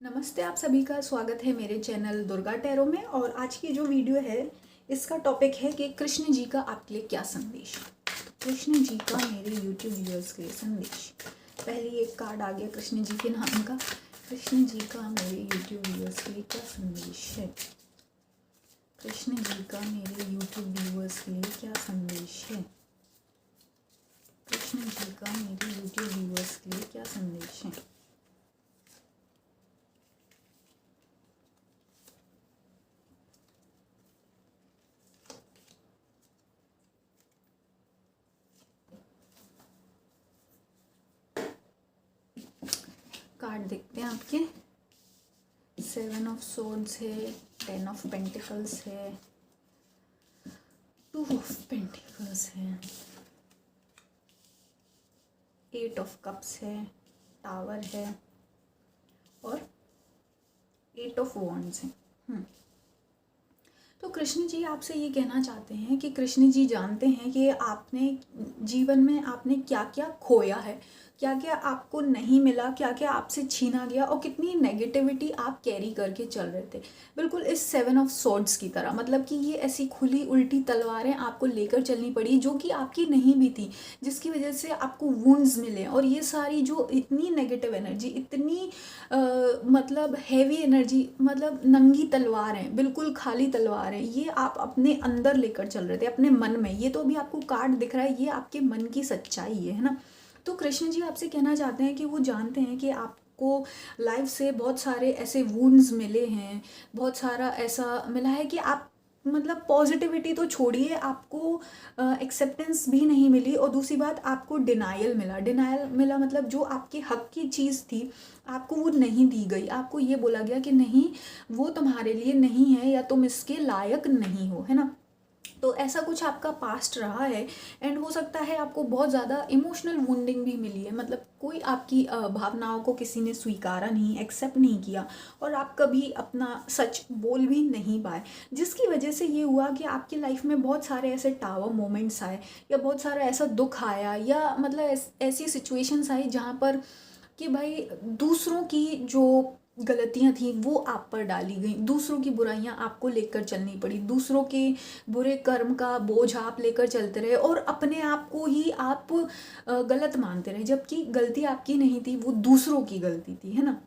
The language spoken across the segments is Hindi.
नमस्ते, आप सभी का स्वागत है मेरे चैनल दुर्गा टैरो में। और आज की जो वीडियो है इसका टॉपिक है कि कृष्ण जी का आपके लिए क्या संदेश। कृष्ण जी का मेरे यूट्यूब व्यूअर्स के लिए संदेश। पहले एक कार्ड आ गया कृष्ण जी के नाम का। कृष्ण जी का मेरे यूट्यूब व्यूअर्स के लिए क्या संदेश है। कृष्ण जी का मेरे यूट्यूब व्यूअर्स के लिए क्या संदेश है। कृष्ण जी का मेरे यूट्यूब व्यूअर्स के लिए क्या संदेश है। कार्ड देखते हैं आपके। 7 ऑफ सोर्ड्स है, 10 ऑफ पेंटिकल्स है, 2 ऑफ पेंटिकल्स है, 8 ऑफ कप्स है, टावर है और 8 ऑफ वॉन्ड्स है। तो कृष्ण जी आपसे ये कहना चाहते हैं कि कृष्ण जी जानते हैं कि आपने जीवन में आपने क्या क्या खोया है, क्या क्या आपको नहीं मिला, क्या क्या आपसे छीना गया और कितनी नेगेटिविटी आप कैरी करके चल रहे थे। बिल्कुल इस 7 ऑफ सॉर्ड्स की तरह, मतलब कि ये ऐसी खुली उल्टी तलवारें आपको लेकर चलनी पड़ी जो कि आपकी नहीं भी थी, जिसकी वजह से आपको वुंड्स मिले। और ये सारी जो इतनी नेगेटिव एनर्जी, इतनी मतलब हैवी एनर्जी, मतलब नंगी तलवार है, बिल्कुल खाली तलवार है, ये आप अपने अंदर लेकर चल रहे थे अपने मन में। ये तो अभी आपको कार्ड दिख रहा है, ये आपके मन की सच्चाई है ना। तो कृष्ण जी आपसे कहना चाहते हैं कि वो जानते हैं कि आपको लाइफ से बहुत सारे ऐसे वुंड्स मिले हैं, बहुत सारा ऐसा मिला है कि आप मतलब पॉजिटिविटी तो छोड़िए, आपको एक्सेप्टेंस भी नहीं मिली। और दूसरी बात, आपको डिनायल मिला। डिनायल मिला मतलब जो आपके हक की चीज़ थी आपको वो नहीं दी गई। आपको ये बोला गया कि नहीं, वो तुम्हारे लिए नहीं है या तुम इसके लायक नहीं हो, है ना। तो ऐसा कुछ आपका पास्ट रहा है। एंड हो सकता है आपको बहुत ज़्यादा इमोशनल वुंडिंग भी मिली है, मतलब कोई आपकी भावनाओं को किसी ने स्वीकारा नहीं, एक्सेप्ट नहीं किया और आप कभी अपना सच बोल भी नहीं पाए, जिसकी वजह से ये हुआ कि आपकी लाइफ में बहुत सारे ऐसे टावर मोमेंट्स आए या बहुत सारा ऐसा दुख आया या मतलब ऐसी सिचुएशंस आई जहाँ पर कि भाई दूसरों की जो गलतियां थी वो आप पर डाली गई, दूसरों की बुराइयां आपको लेकर चलनी पड़ी, दूसरों के बुरे कर्म का बोझ आप लेकर चलते रहे और अपने आप को ही आप गलत मानते रहे, जबकि गलती आपकी नहीं थी, वो दूसरों की गलती थी, है ना।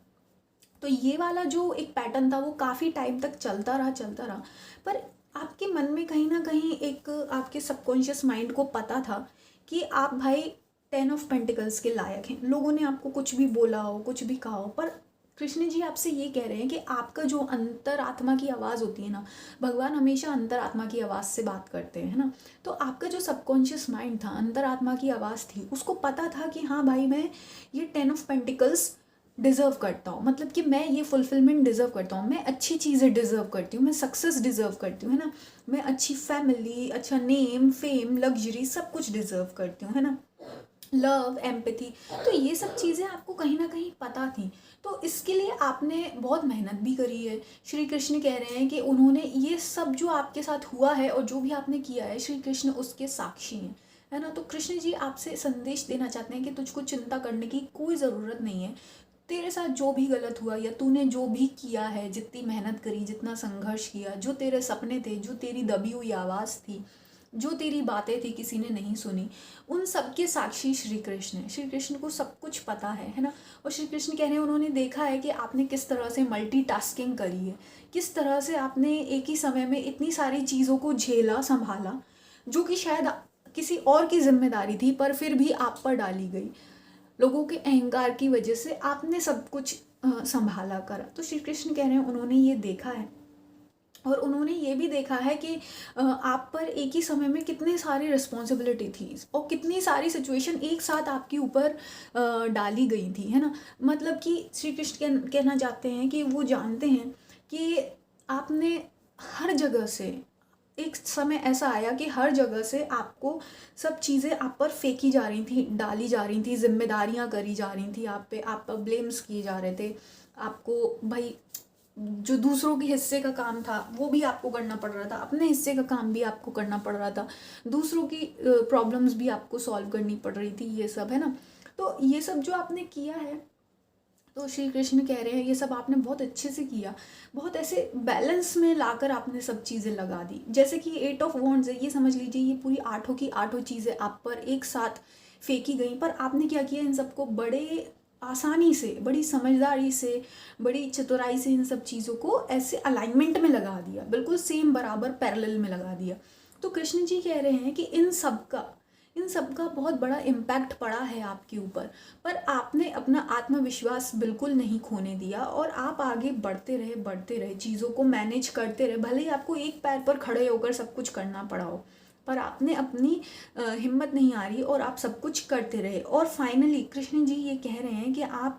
तो ये वाला जो एक पैटर्न था वो काफ़ी टाइम तक चलता रहा। पर आपके मन में कहीं ना कहीं एक आपके सबकॉन्शियस माइंड को पता था कि आप भाई 10 ऑफ पेंटिकल्स के लायक हैं। लोगों ने आपको कुछ भी बोला हो, कुछ भी कहा हो, पर कृष्ण जी आपसे ये कह रहे हैं कि आपका जो अंतरात्मा की आवाज़ होती है ना, भगवान हमेशा अंतरात्मा की आवाज़ से बात करते हैं, है ना। तो आपका जो सबकॉन्शियस माइंड था, अंतरात्मा की आवाज़ थी, उसको पता था कि हाँ भाई, मैं ये 10 ऑफ पेंटिकल्स डिज़र्व करता हूँ, मतलब कि मैं ये फुलफिलमेंट डिज़र्व करता हूँ, मैं अच्छी चीज़ें डिज़र्व करती हूँ, मैं सक्सेस डिज़र्व करती हूँ, है ना। मैं अच्छी फैमिली, अच्छा नेम, फेम, लग्जरी, सब कुछ डिज़र्व करती हूँ, है ना। लव, एम्पैथी, तो ये सब चीज़ें आपको कहीं ना कहीं पता थी। तो इसके लिए आपने बहुत मेहनत भी करी है। श्री कृष्ण कह रहे हैं कि उन्होंने ये सब जो आपके साथ हुआ है और जो भी आपने किया है, श्री कृष्ण उसके साक्षी हैं, है ना। तो कृष्ण जी आपसे संदेश देना चाहते हैं कि तुझको चिंता करने की कोई ज़रूरत नहीं है। तेरे साथ जो भी गलत हुआ या तूने जो भी किया है, जितनी मेहनत करी, जितना संघर्ष किया, जो तेरे सपने थे, जो तेरी दबी हुई आवाज़ थी, जो तेरी बातें थी किसी ने नहीं सुनी, उन सब के साक्षी श्री कृष्ण है। श्री कृष्ण को सब कुछ पता है ना। और श्री कृष्ण कह रहे हैं उन्होंने देखा है कि आपने किस तरह से मल्टीटास्किंग करी है, किस तरह से आपने एक ही समय में इतनी सारी चीज़ों को झेला, संभाला, जो कि शायद किसी और की जिम्मेदारी थी पर फिर भी आप पर डाली गई। लोगों के अहंकार की वजह से आपने सब कुछ संभाला करा। तो श्री कृष्ण कह रहे हैं उन्होंने ये देखा है और उन्होंने ये भी देखा है कि आप पर एक ही समय में कितने सारी रिस्पॉन्सिबिलिटी थी और कितनी सारी सिचुएशन एक साथ आपके ऊपर डाली गई थी, है ना। मतलब कि श्री कृष्ण कहना चाहते हैं कि वो जानते हैं कि आपने हर जगह से, एक समय ऐसा आया कि हर जगह से आपको सब चीज़ें आप पर फेंकी जा रही थी, डाली जा रही थी, जिम्मेदारियां करी जा रही थी आप पे, आप पर ब्लेम्स किए जा रहे थे। आपको भाई जो दूसरों के हिस्से का काम था वो भी आपको करना पड़ रहा था, अपने हिस्से का काम भी आपको करना पड़ रहा था, दूसरों की प्रॉब्लम्स भी आपको सॉल्व करनी पड़ रही थी, ये सब, है ना। तो ये सब जो आपने किया है तो श्री कृष्ण कह रहे हैं ये सब आपने बहुत अच्छे से किया, बहुत ऐसे बैलेंस में लाकर आपने सब चीज़ें लगा दी। जैसे कि 8 ऑफ वॉन्ड्स है, ये समझ लीजिए ये पूरी 8 की 8 चीज़ें आप पर एक साथ फेंकी गई, पर आपने क्या किया, इन सबको बड़े आसानी से, बड़ी समझदारी से, बड़ी चतुराई से इन सब चीज़ों को ऐसे अलाइनमेंट में लगा दिया, बिल्कुल सेम बराबर पैरेलल में लगा दिया। तो कृष्ण जी कह रहे हैं कि इन सब का बहुत बड़ा इम्पैक्ट पड़ा है आपके ऊपर, पर आपने अपना आत्मविश्वास बिल्कुल नहीं खोने दिया और आप आगे बढ़ते रहे, चीज़ों को मैनेज करते रहे, भले ही आपको एक पैर पर खड़े होकर सब कुछ करना पड़ा हो, पर आपने अपनी हिम्मत नहीं हारी और आप सब कुछ करते रहे। और फाइनली कृष्ण जी ये कह रहे हैं कि आप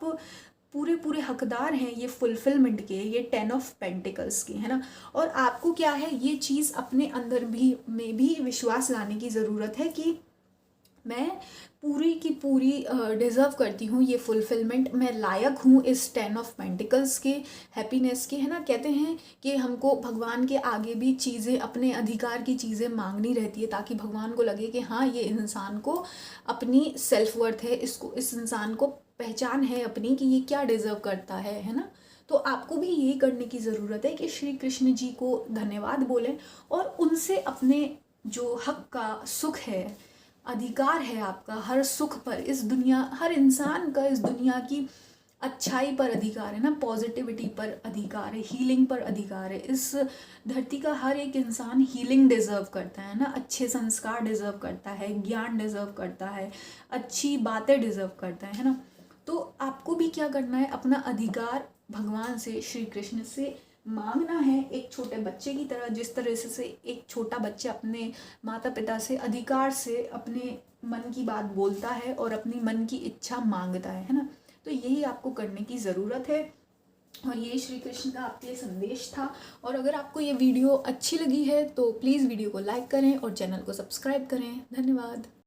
पूरे पूरे हकदार हैं ये फुलफिलमेंट के, ये 10 ऑफ पेंटिकल्स के, है ना। और आपको क्या है, ये चीज़ अपने अंदर भी विश्वास लाने की ज़रूरत है कि मैं पूरी की पूरी डिज़र्व करती हूँ ये फुलफिलमेंट, मैं लायक हूँ इस 10 ऑफ पेंटिकल्स के, हैप्पीनेस के, है ना। कहते हैं कि हमको भगवान के आगे भी चीज़ें, अपने अधिकार की चीज़ें मांगनी रहती है, ताकि भगवान को लगे कि हाँ ये इंसान को अपनी सेल्फ वर्थ है, इसको, इस इंसान को पहचान है अपनी कि ये क्या डिज़र्व करता है ना। तो आपको भी यही करने की ज़रूरत है कि श्री कृष्ण जी को धन्यवाद बोलें और उनसे अपने जो हक का सुख है, अधिकार है आपका हर सुख पर, इस दुनिया, हर इंसान का इस दुनिया की अच्छाई पर अधिकार है ना, पॉजिटिविटी पर अधिकार है, हीलिंग पर अधिकार है। इस धरती का हर एक इंसान हीलिंग डिजर्व करता है ना, अच्छे संस्कार डिजर्व करता है, ज्ञान डिजर्व करता है, अच्छी बातें डिजर्व करता है ना। तो आपको भी क्या करना है, अपना अधिकार भगवान से, श्री कृष्ण से मांगना है, एक छोटे बच्चे की तरह, जिस तरह से एक छोटा बच्चा अपने माता पिता से अधिकार से अपने मन की बात बोलता है और अपनी मन की इच्छा मांगता है ना। तो यही आपको करने की ज़रूरत है और ये श्री कृष्ण का आपके लिए संदेश था। और अगर आपको ये वीडियो अच्छी लगी है तो प्लीज़ वीडियो को लाइक करें और चैनल को सब्सक्राइब करें। धन्यवाद।